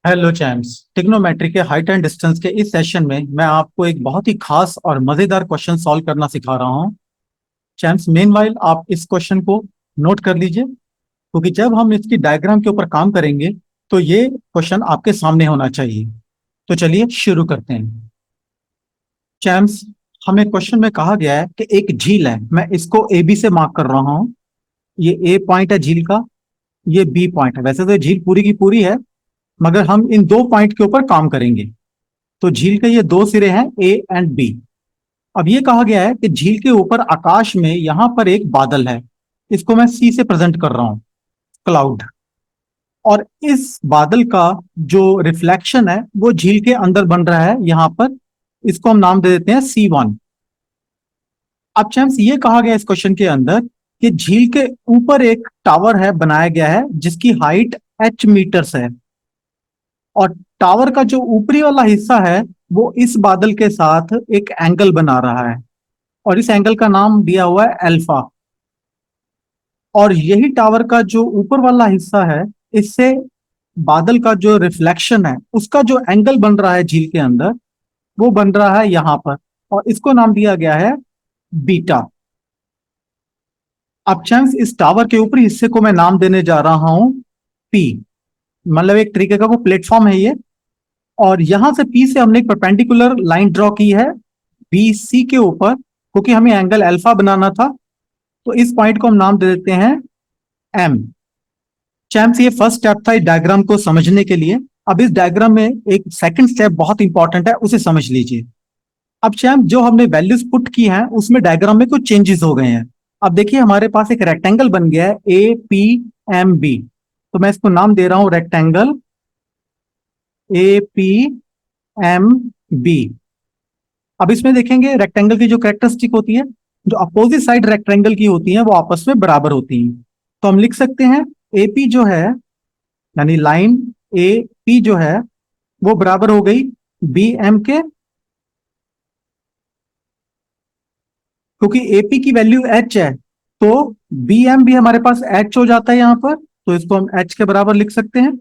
Hello champs. Trigonometry के height and distance के इस सेशन में मैं आपको एक बहुत ही खास और मजेदार क्वेश्चन सॉल्व करना सिखा रहा हूँ। चैम्प्स, मेनवाइल आप इस क्वेश्चन को नोट कर लीजिए, क्योंकि जब हम इसकी डायग्राम के ऊपर काम करेंगे तो ये क्वेश्चन आपके सामने होना चाहिए। तो चलिए शुरू करते हैं। चैम्प्स, हमें क्वेश्चन में कहा गया है कि एक झील है। मैं इसको ए बी से मार्क कर रहा हूँ। ये ए पॉइंट है झील का, ये बी पॉइंट है। वैसे तो ये झील पूरी की पूरी है, मगर हम इन दो पॉइंट के ऊपर काम करेंगे। तो झील के ये दो सिरे हैं, ए एंड बी। अब ये कहा गया है कि झील के ऊपर आकाश में यहां पर एक बादल है। इसको मैं सी से प्रेजेंट कर रहा हूं, क्लाउड। और इस बादल का जो रिफ्लेक्शन है वो झील के अंदर बन रहा है यहां पर। इसको हम नाम दे देते हैं C1। अब चैम्स, ये कहा गया इस क्वेश्चन के अंदर कि झील के ऊपर एक टावर है, बनाया गया है, जिसकी हाइट H मीटर्स है। और टावर का जो ऊपरी वाला हिस्सा है वो इस बादल के साथ एक एंगल बना रहा है, और इस एंगल का नाम दिया हुआ है अल्फा। और यही टावर का जो ऊपर वाला हिस्सा है, इससे बादल का जो रिफ्लेक्शन है उसका जो एंगल बन रहा है झील के अंदर, वो बन रहा है यहां पर। और इसको नाम दिया गया है बीटा। अब चैम्स, इस टावर के ऊपरी हिस्से को मैं नाम देने जा रहा हूं पी। मतलब एक तरीके का वो प्लेटफॉर्म है ये। और यहां से पी से हमने एक परपेंडिकुलर लाइन ड्रॉ की है बी सी के ऊपर, क्योंकि हमें एंगल अल्फा बनाना था। तो इस पॉइंट को हम नाम दे देते हैं एम। चैम्प्स, ये फर्स्ट स्टेप था इस डायग्राम को समझने के लिए। अब इस डायग्राम में एक सेकंड स्टेप बहुत इंपॉर्टेंट है, उसे समझ लीजिए। अब चैम्प, जो हमने वैल्यूज पुट की हैं उसमें डायग्राम में कुछ चेंजेस हो गए हैं। अब देखिए, हमारे पास एक रेक्टेंगल बन गया है APMB। तो मैं इसको नाम दे रहा हूं रेक्टेंगल APMB। अब इसमें देखेंगे रेक्टेंगल की जो कैरेक्टरिस्टिक होती है, जो अपोजिट साइड रेक्टेंगल की होती है वो आपस में बराबर होती हैं। तो हम लिख सकते हैं AP जो है, यानी लाइन AP जो है, वो बराबर हो गई BM के। क्योंकि AP की वैल्यू H है, तो BM भी हमारे पास H हो जाता है यहां पर। तो इसको हम H के बराबर लिख सकते हैं।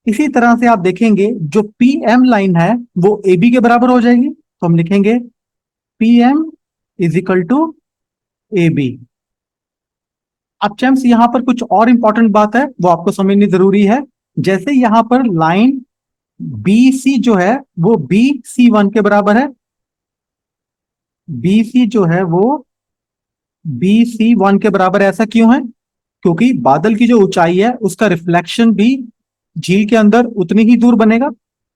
इसी तरह से आप देखेंगे जो PM लाइन है वो AB के बराबर हो जाएगी। तो हम लिखेंगे PM is equal to AB। अब चैम्प्स, यहां पर कुछ और इंपॉर्टेंट बात है, वो आपको समझनी जरूरी है। जैसे यहां पर लाइन BC जो है वो BC1 के बराबर है। BC जो है वो BC1 के बराबर है। ऐसा क्यों है? क्योंकि बादल की जो ऊंचाई है उसका रिफ्लेक्शन भी झील के अंदर उतनी ही दूर बनेगा।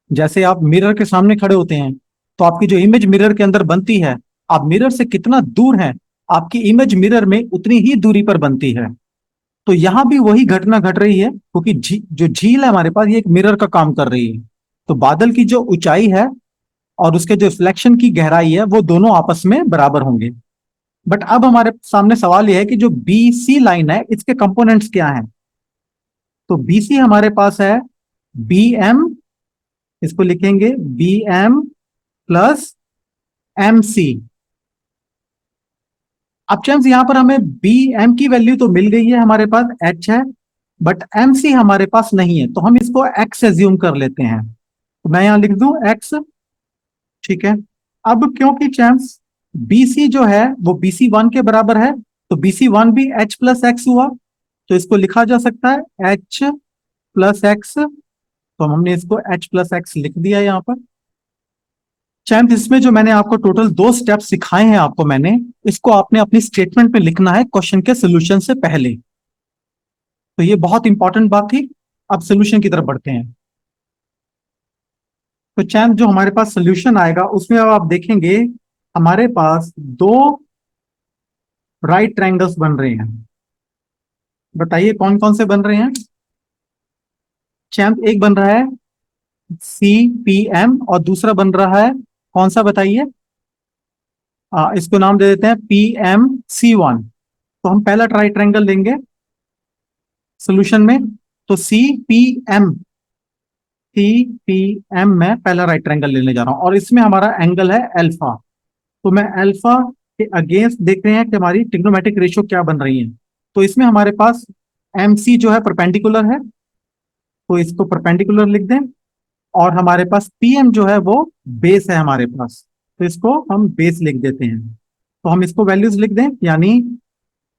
जैसे आप मिरर के सामने खड़े होते हैं, तो आपकी जो इमेज मिरर के अंदर बनती है, आप मिरर से कितना दूर हैं, आपकी इमेज मिरर में उतनी ही दूरी पर बनती है। तो यहां भी वही घटना घट रही है, क्योंकि जो झील है हमारे पास, ये एक मिरर का काम कर रही है। तो बादल की जो ऊंचाई है और उसके जो रिफ्लेक्शन की गहराई है वो दोनों आपस में बराबर होंगे। बट अब हमारे सामने सवाल यह है कि जो BC लाइन है इसके कंपोनेंट्स क्या हैं। तो BC हमारे पास है BM। इसको लिखेंगे BM प्लस MC। अब चैम्स, यहां पर हमें BM की वैल्यू तो मिल गई है, हमारे पास H है, बट MC हमारे पास नहीं है। तो हम इसको X एज्यूम कर लेते हैं। तो मैं यहां लिख दूं X। ठीक है। अब क्योंकि चैम्प्स BC जो है वो BC1 के बराबर है, तो BC1 भी H प्लस एक्स हुआ। तो इसको लिखा जा सकता है H प्लस एक्स। तो हमने इसको H प्लस एक्स लिख दिया यहाँ पर। चैम्प, इसमें जो मैंने आपको टोटल दो स्टेप सिखाए हैं आपको मैंने, इसको आपने अपनी स्टेटमेंट में लिखना है क्वेश्चन के सोल्यूशन से पहले। तो ये बहुत इंपॉर्टेंट बात थी। अब सोल्यूशन की तरफ बढ़ते हैं। तो चैम्प, जो हमारे पास सोल्यूशन आएगा उसमें अब आप देखेंगे हमारे पास दो राइट ट्रायंगल्स बन रहे हैं। बताइए कौन कौन से बन रहे हैं। चैम्प, एक बन रहा है CPM और दूसरा बन रहा है कौन सा, बताइए। इसको नाम दे देते हैं PMC1। तो हम पहला ट्राई ट्रायंगल लेंगे सोल्यूशन में। तो CPM में पहला राइट ट्रायंगल लेने जा रहा हूं, और इसमें हमारा एंगल है अल्फा। तो मैं अल्फा के अगेंस्ट देख रहे हैं कि हमारी ट्रिग्नोमेट्रिक रेशियो क्या बन रही है। तो इसमें हमारे पास MC जो है परपेंडिकुलर है, तो इसको परपेंडिकुलर लिख दें। और हमारे पास पीएम जो है वो बेस है हमारे पास, तो इसको हम बेस लिख देते हैं। तो हम इसको वैल्यूज लिख दें, यानी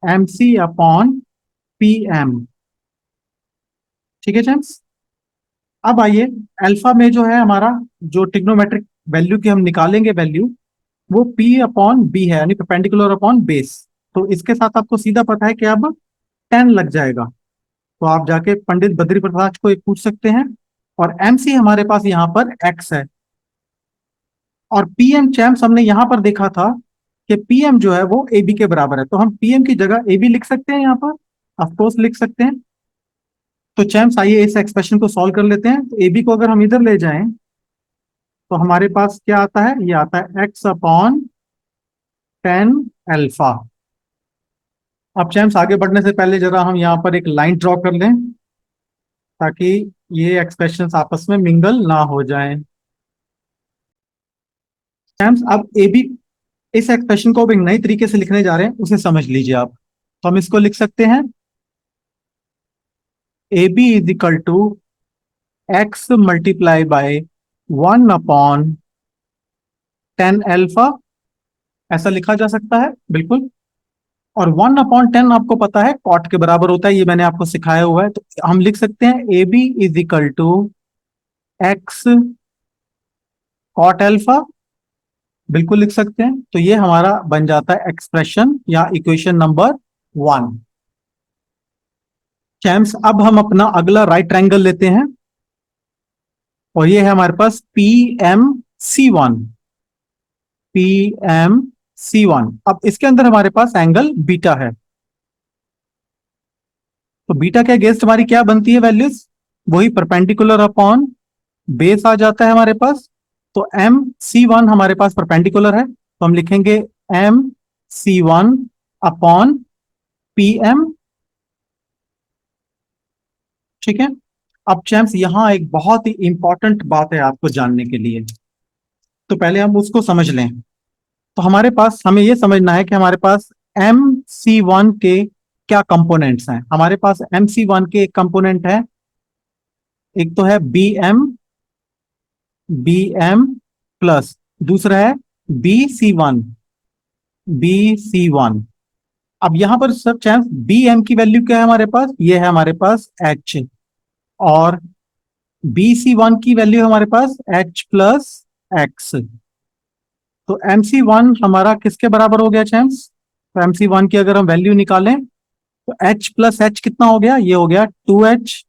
M C upon P M. ठीक है जेम्स। अब आइए, अल्फा में जो है हमारा जो ट्रिग्नोमेट्रिक वैल्यू की हम निकालेंगे वैल्यू, वो पी अपॉन बी है, यानी परपेंडिकुलर अपॉन बेस। तो इसके साथ आपको सीधा पता है कि अब 10 लग जाएगा। तो आप जाके पंडित बद्री प्रसाद को एक पूछ सकते हैं। और एम सी हमारे पास यहाँ पर एक्स है। और पीएम चैम्स हमने यहां पर देखा था कि पीएम जो है वो ए बी के बराबर है, तो हम पीएम की जगह ए बी लिख सकते हैं यहाँ पर, ऑफकोर्स लिख सकते हैं। तो चैम्स आइए इस एक्सप्रेशन को सॉल्व कर लेते हैं। तो ए बी को अगर हम इधर ले जाएं तो हमारे पास क्या आता है, ये आता है एक्स अपॉन 10 अल्फा। अब चैम्स आगे बढ़ने से पहले जरा हम यहाँ पर एक लाइन ड्रॉ कर लें, ताकि ये एक्सप्रेशंस आपस में मिंगल ना हो जाएं। चैम्स अब ए बी, इस एक्सप्रेशन को अब एक नई तरीके से लिखने जा रहे हैं, उसे समझ लीजिए आप। तो हम इसको लिख सकते हैं A B is equal to x multiply by 1/10 alpha, ऐसा लिखा जा सकता है बिल्कुल। और 1/10 आपको पता है कॉट के बराबर होता है, ये मैंने आपको सिखाया हुआ है। तो हम लिख सकते हैं A B is equal to x cot alpha, बिल्कुल लिख सकते हैं। तो ये हमारा बन जाता है एक्सप्रेशन या इक्वेशन नंबर 1। चैम्स अब हम अपना अगला राइट ट्रायंगल लेते हैं, और ये है हमारे पास PMC1। PMC1, अब इसके अंदर हमारे पास एंगल बीटा है। तो बीटा के अगेंस्ट हमारी क्या बनती है वैल्यूज, वही परपेंडिकुलर अपॉन बेस आ जाता है हमारे पास। तो MC1 हमारे पास परपेंडिकुलर है, तो हम लिखेंगे MC1 अपॉन PM। ठीक है। अब चैम्स यहां एक बहुत ही इंपॉर्टेंट बात है आपको जानने के लिए, तो पहले हम उसको समझ लें। तो हमारे पास, हमें यह समझना है कि हमारे पास MC1 के क्या कंपोनेंट्स हैं। हमारे पास MC1 के एक कंपोनेंट है, एक तो है BM प्लस, दूसरा है BC1। BC1, अब यहां पर सब चांस BM की वैल्यू क्या है हमारे पास, ये है हमारे पास H। और BC1 की वैल्यू है हमारे पास H प्लस एक्स। तो MC1 हमारा किसके बराबर हो गया चैम्स, तो MC1 की अगर हम वैल्यू निकालें तो H प्लस H कितना हो गया, ये हो गया 2H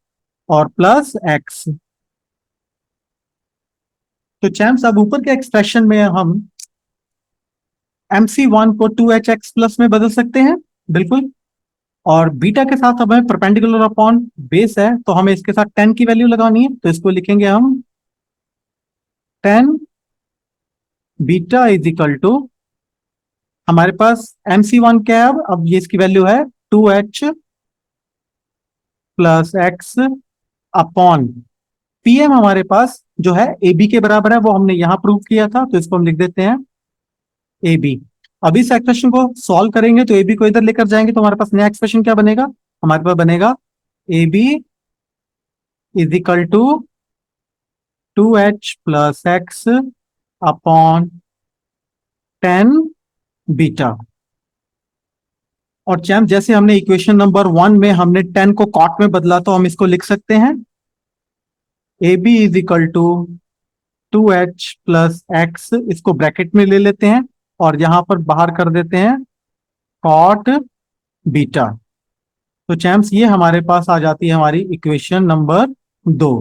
और प्लस एक्स। तो चैम्स अब ऊपर के एक्सप्रेशन में हम MC1 को 2HX प्लस में बदल सकते हैं, बिल्कुल। और बीटा के साथ हमें परपेंडिकुलर अपॉन बेस है, तो हमें इसके साथ 10 की वैल्यू लगानी है, तो इसको लिखेंगे हम 10 बीटा इज इक्वल टू, हमारे पास MC1 क्या है, अब ये इसकी वैल्यू है 2H plus x upon PM हमारे पास जो है ए बी के बराबर है, वो हमने यहां प्रूव किया था, तो इसको हम लिख देते हैं ए बी। अब इस एक्सप्रेशन को सॉल्व करेंगे तो ए बी को इधर लेकर जाएंगे, तो हमारे पास नया एक्सप्रेशन क्या बनेगा, हमारे पास बनेगा A B is equal to 2H plus x upon 10 beta. और चैम जैसे हमने इक्वेशन नंबर 1 में हमने 10 को कॉट में बदला, तो हम इसको लिख सकते हैं A B is equal to 2H plus x, इसको ब्रैकेट में ले लेते हैं और यहां पर बाहर कर देते हैं कॉट बीटा। तो चैम्स ये हमारे पास आ जाती है हमारी इक्वेशन नंबर 2।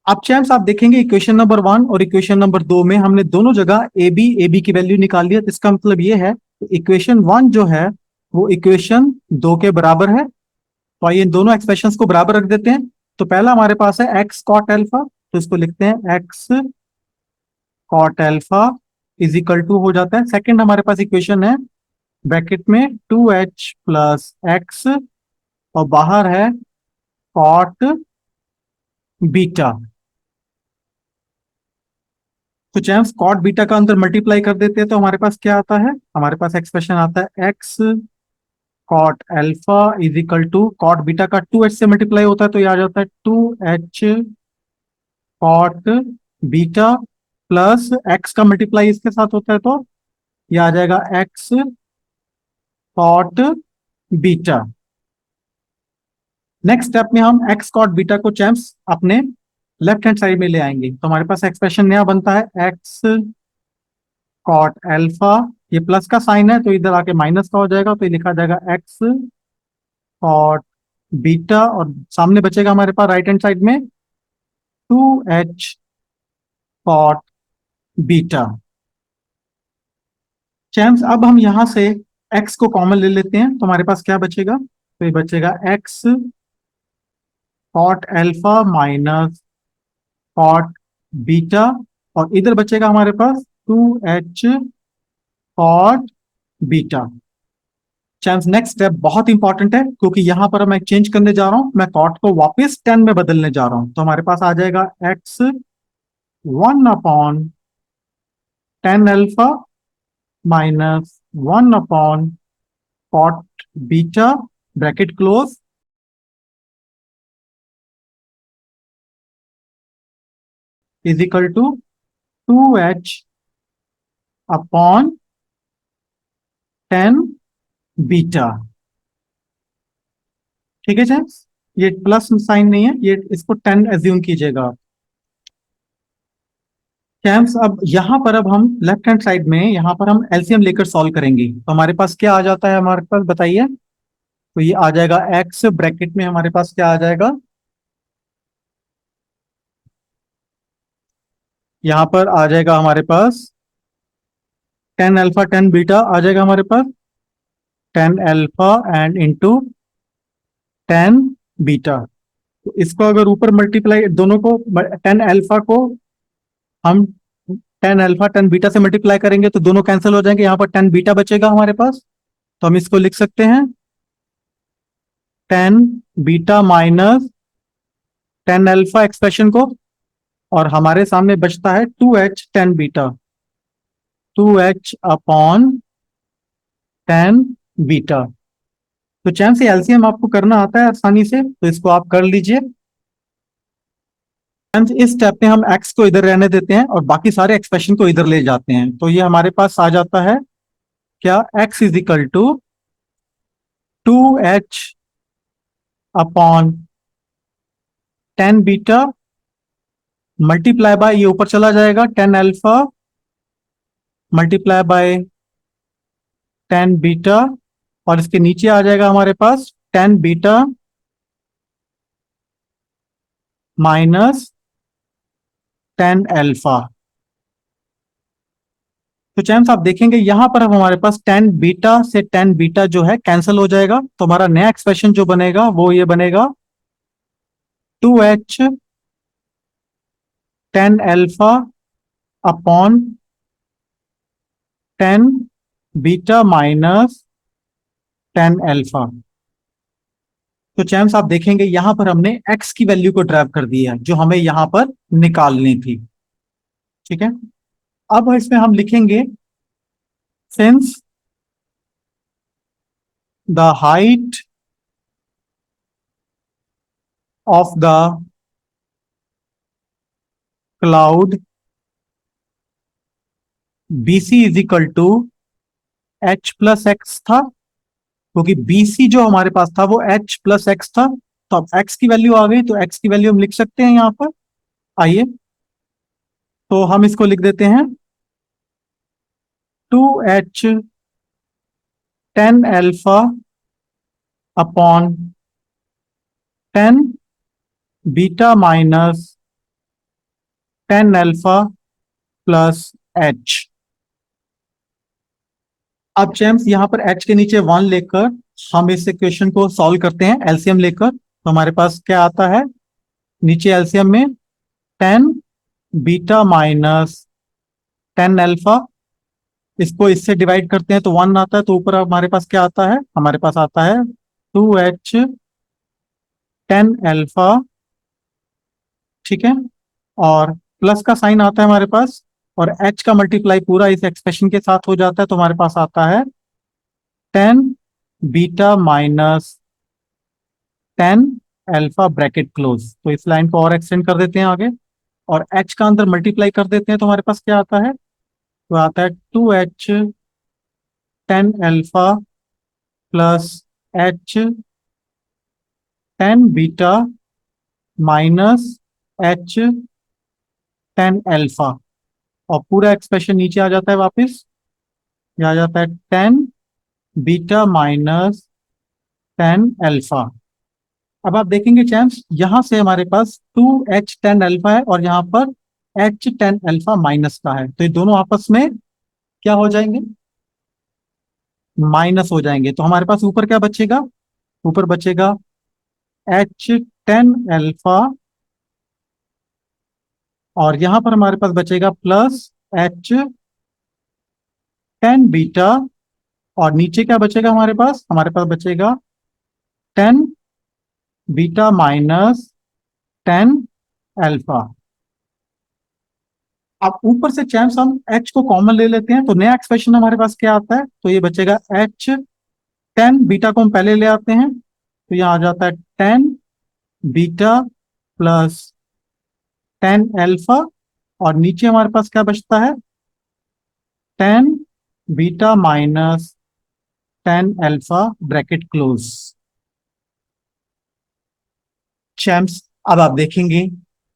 अब चैम्स आप देखेंगे इक्वेशन नंबर 1 और इक्वेशन नंबर 2 में हमने दोनों जगह ए बी की वैल्यू निकाल लिया, तो इसका मतलब ये है इक्वेशन 1 जो है वो इक्वेशन 2 के बराबर है। तो आइए इन दोनों एक्सप्रेशंस को बराबर रख देते हैं। तो पहला हमारे पास है एक्स कॉट एल्फा, तो इसको लिखते हैं x cot alpha is equal to हो जाता है, सेकंड हमारे पास इक्वेशन है ब्रैकेट में 2H प्लस एक्स और बाहर है कॉट बीटा। तो चैम्स कॉट बीटा का अंदर मल्टीप्लाई कर देते हैं, तो हमारे पास क्या आता है, हमारे पास एक्सप्रेशन आता है x cot alpha is equal to cot beta का 2h से मल्टीप्लाई होता है तो ये आ जाता है 2h cot beta plus x का मल्टीप्लाई इसके साथ होता है तो ये आ जाएगा x cot beta. Next step में हम x कॉट बीटा को चैम्प्स अपने लेफ्ट हैंड साइड में ले आएंगे तो हमारे पास एक्सप्रेशन नया बनता है x कॉट अल्फा, ये प्लस का साइन है तो इधर आके माइनस का हो जाएगा तो ये लिखा जाएगा x कॉट बीटा और सामने बचेगा हमारे पास राइट हैंड साइड में 2h कॉट बीटा। चैम्प्स अब हम यहां से x को कॉमन ले लेते हैं तो हमारे पास क्या बचेगा, तो ये बचेगा x cot alpha minus cot beta और इधर बचेगा हमारे पास 2h cot beta. Champs next step बहुत इंपॉर्टेंट है क्योंकि यहां पर मैं चेंज करने जा रहा हूं, मैं कॉट को वापस 10 में बदलने जा रहा हूं तो हमारे पास आ जाएगा x 1/10 alpha minus cot beta bracket close is equal to 2h upon 10 beta. ठीक है चैम्प्स, ये प्लस साइन नहीं है, ये इसको 10 एज्यूम कीजिएगा। चैम्प्स अब यहाँ पर अब हम लेफ्ट हैंड साइड में यहाँ पर हम एलसीएम लेकर सॉल्व करेंगे तो हमारे पास क्या आ जाता है, हमारे पास बताइए, तो ये आ जाएगा x ब्रैकेट में हमारे पास क्या आ जाएगा, यहाँ पर आ जाएगा हमारे पास 10 अल्फा 10 बीटा आ जाएगा हमारे पास 10 अल्फा एंड इंटू 10 बीटा। तो इसको अगर ऊपर मल्टीप्लाई दोनों को 10 अल्फा को हम 10 अल्फा 10 बीटा से मल्टीप्लाई करेंगे तो दोनों कैंसिल हो जाएंगे, यहाँ पर 10 बीटा बचेगा हमारे पास तो हम इसको लिख सकते हैं 10 बीटा माइनस 10 अल्फा एक्सप्रेशन को और हमारे सामने बचता है 2h 10 beta, 2h upon 10 beta. तो चैन से एलसीएम आपको करना आता है आसानी से तो इसको आप कर लीजिए। इस स्टेप में हम x को इधर रहने देते हैं और बाकी सारे एक्सप्रेशन को इधर ले जाते हैं तो ये हमारे पास आ जाता है क्या, x is equal to 2h upon 10 beta multiply by, ये ऊपर चला जाएगा 10 अल्फा मल्टीप्लाई बाय 10 बीटा और इसके नीचे आ जाएगा हमारे पास 10 बीटा माइनस 10 अल्फा। तो चैम्स आप देखेंगे यहां पर अब हमारे पास 10 बीटा से 10 बीटा जो है कैंसिल हो जाएगा तो हमारा नया एक्सप्रेशन जो बनेगा वो ये बनेगा 2h 10 alpha upon 10 beta minus 10 alpha. तो चैम्स आप देखेंगे यहां पर हमने x की वैल्यू को ड्राइव कर दिया है जो हमें यहां पर निकालनी थी। ठीक है, अब इसमें हम लिखेंगे since the height of the cloud BC is equal to h plus x था क्योंकि BC जो हमारे पास था वो h प्लस एक्स था तो अब x की वैल्यू आ गई तो x की वैल्यू हम लिख सकते हैं यहां पर। आइए तो हम इसको लिख देते हैं 2h 10 alpha upon 10 beta minus 10 alpha plus h। अब चैम्प्स यहाँ पर h के नीचे 1 लेकर हम इस इक्वेशन को सॉल्व करते हैं एलसीएम लेकर तो हमारे पास क्या आता है, नीचे एलसीएम में 10 बीटा माइनस 10 अल्फा, इसको इससे डिवाइड करते हैं तो 1 आता है तो ऊपर हमारे पास क्या आता है, हमारे पास आता है 2h 10 अल्फा। ठीक है, और प्लस का साइन आता है हमारे पास और h का मल्टीप्लाई पूरा इस एक्सप्रेशन के साथ हो जाता है तो हमारे पास आता है 10 beta minus 10 alpha bracket close. तो इस लाइन को और एक्सटेंड कर देते हैं आगे, और h का अंदर मल्टीप्लाई कर देते हैं, तो हमारे पास क्या आता है? तो आता है 2h 10 alpha plus h 10 beta minus h 10 alpha, और पूरा एक्सप्रेशन नीचे आ जाता है वापस। ये आ जाता है 10 बीटा माइनस 10 अल्फा। अब आप देखेंगे चैम्प्स, यहां से हमारे पास 2h 10 अल्फा है और यहाँ पर h 10 अल्फा माइनस का है, तो ये दोनों आपस में क्या हो जाएंगे? माइनस हो जाएंगे। तो हमारे पास ऊपर क्या बचेगा? ऊपर बचेगा h 10 अल्फा, और यहां पर हमारे पास बचेगा प्लस h 10 बीटा, और नीचे क्या बचेगा हमारे पास? हमारे पास बचेगा 10 बीटा माइनस 10 अल्फा। अब ऊपर से चैम्प्स हम h को कॉमन ले लेते हैं, तो नया एक्सप्रेशन हमारे पास क्या आता है? तो ये बचेगा h 10 बीटा को हम पहले ले आते हैं, तो यहाँ आ जाता है 10 बीटा प्लस 10 अल्फा, और नीचे हमारे पास क्या बचता है? 10 beta minus 10 alpha bracket close. Champs, अब आप देखेंगे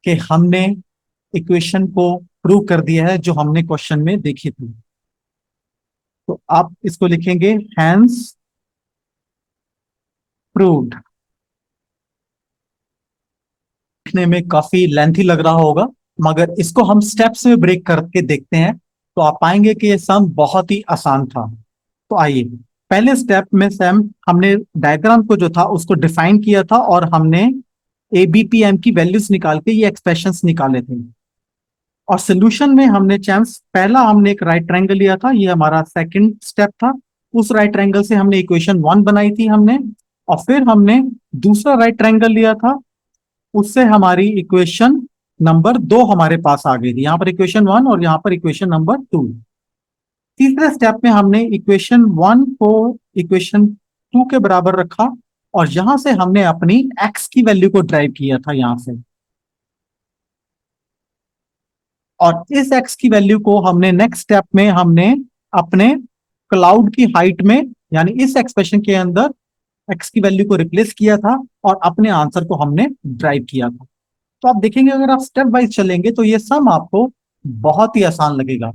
कि हमने इक्वेशन को प्रूव कर दिया है जो हमने क्वेश्चन में देखी थी। तो आप इसको लिखेंगे हैंस प्रूव्ड। देखने में काफी लेंथी लग रहा होगा, मगर इसको हम स्टेप्स में ब्रेक करके देखते हैं तो आप पाएंगे कि ये सम बहुत ही आसान था। तो आइए, पहले स्टेप में से हमने डायग्राम को जो था उसको डिफाइन किया था, और हमने एबीपीएम की वैल्यूज निकाल के ये एक्सप्रेशंस निकाले थे। और सोल्यूशन में हमने चैम्प्स, पहला हमने एक राइट ट्रायंगल लिया था, ये हमारा सेकंड स्टेप था। उस राइट ट्रायंगल से हमने इक्वेशन 1 बनाई थी हमने, और फिर हमने दूसरा राइट ट्रायंगल लिया था, उससे हमारी इक्वेशन नंबर 2 हमारे पास आ गई थी। यहाँ पर इक्वेशन 1 और यहाँ पर इक्वेशन नंबर 2। तीसरे स्टेप में हमने इक्वेशन 1 को इक्वेशन 2 के बराबर रखा, और यहां से हमने अपनी एक्स की वैल्यू को ड्राइव किया था यहां से, और इस एक्स की वैल्यू को हमने नेक्स्ट स्टेप में हमने अपने क्लाउड की हाइट में, यानी इस एक्सप्रेशन के अंदर एक्स की वैल्यू को रिप्लेस किया था, और अपने आंसर को हमने ड्राइव किया था। तो आप देखेंगे अगर आप स्टेप वाइज चलेंगे तो ये सम आपको बहुत ही आसान लगेगा।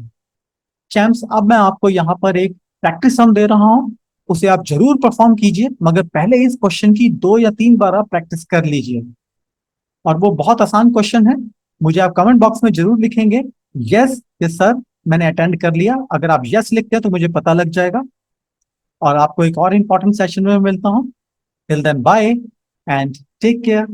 चैम्प्स, अब मैं आपको यहाँ पर एक प्रैक्टिस सम दे रहा हूं, उसे आप जरूर परफॉर्म कीजिए, मगर पहले इस क्वेश्चन की 2 या 3 बार आप प्रैक्टिस कर लीजिए। और वो बहुत आसान क्वेश्चन है। मुझे आप कमेंट बॉक्स में जरूर लिखेंगे यस यस सर मैंने अटेंड कर लिया। अगर आप यस लिखते हैं तो मुझे पता लग जाएगा। और आपको एक और इंपॉर्टेंट सेशन में मिलता हूं। Till then bye and take care.